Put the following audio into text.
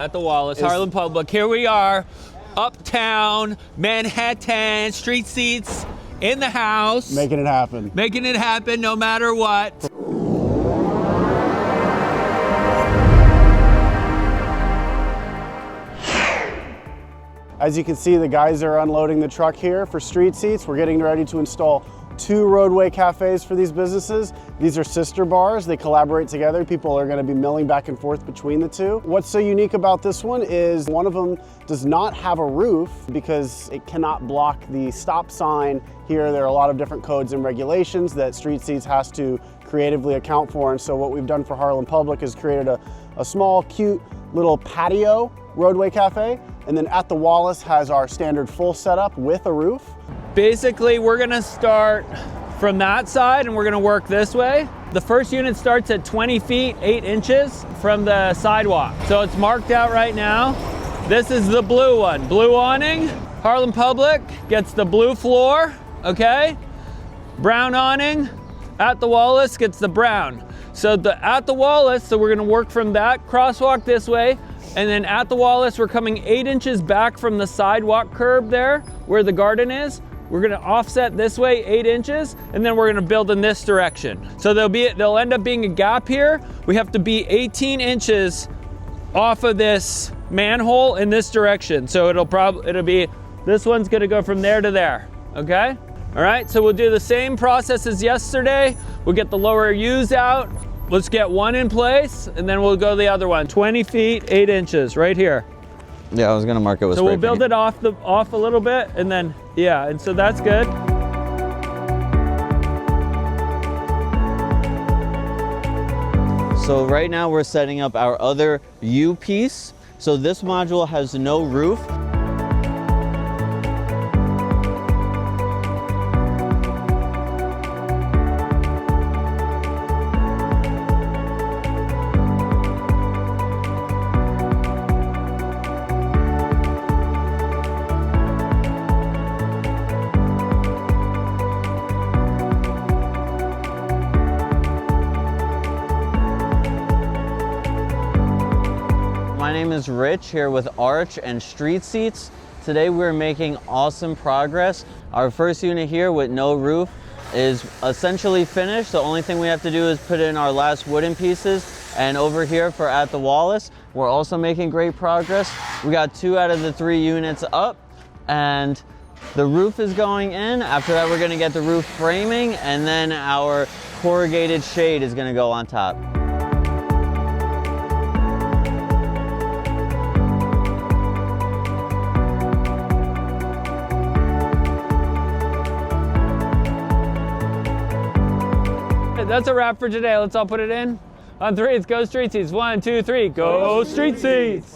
At the Wallace, Harlem Public. Here we are, uptown, Manhattan, street seats in the house. Making it happen. Making it happen no matter what. As you can see, the guys are unloading the truck here for Street Seats. We're getting ready to install 2 roadway cafes for these businesses. These are sister bars. They collaborate together. People are going to be milling back and forth between the two. What's so unique about this one is one of them does not have a roof because it cannot block the stop sign. Here there are a lot of different codes and regulations that Street Seats has to creatively account for. And so what we've done for Harlem Public is created a small, cute little patio roadway cafe. And then at the Wallace has our standard full setup with a roof. Basically, we're gonna start from that side and we're gonna work this way. The first unit starts at 20 feet, 8 inches from the sidewalk. So it's marked out right now. This is the blue one. Blue awning. Harlem Public gets the blue floor, okay? Brown awning. At the Wallace gets the brown. So at the Wallace, so we're gonna work from that crosswalk this way. And then at the Wallace, we're coming 8 inches back from the sidewalk curb there, where the garden is. We're gonna offset this way 8 inches, and then we're gonna build in this direction. So there'll end up being a gap here. We have to be 18 inches off of this manhole in this direction. So it'll be, this one's gonna go from there to there, okay? All right, so we'll do the same process as yesterday. We'll get the lower U's out. Let's get one in place, and then we'll go the other one. 20 feet, 8 inches, right here. Yeah, I was gonna mark it with so spray we'll build paint. it off a little bit, and then, yeah, and so that's good. So right now we're setting up our other U piece. So this module has no roof. My name is Rich, here with Arch and Street Seats. Today we're making awesome progress. Our first unit here with no roof is essentially finished. The only thing we have to do is put in our last wooden pieces. And over here for at the Wallace, we're also making great progress. We got 2 out of the 3 units up, and the roof is going in. After that, we're gonna get the roof framing, and then our corrugated shade is gonna go on top. That's a wrap for today. Let's all put it in. On 3, let's go Street Seats. 1, 2, 3, go Street Seats.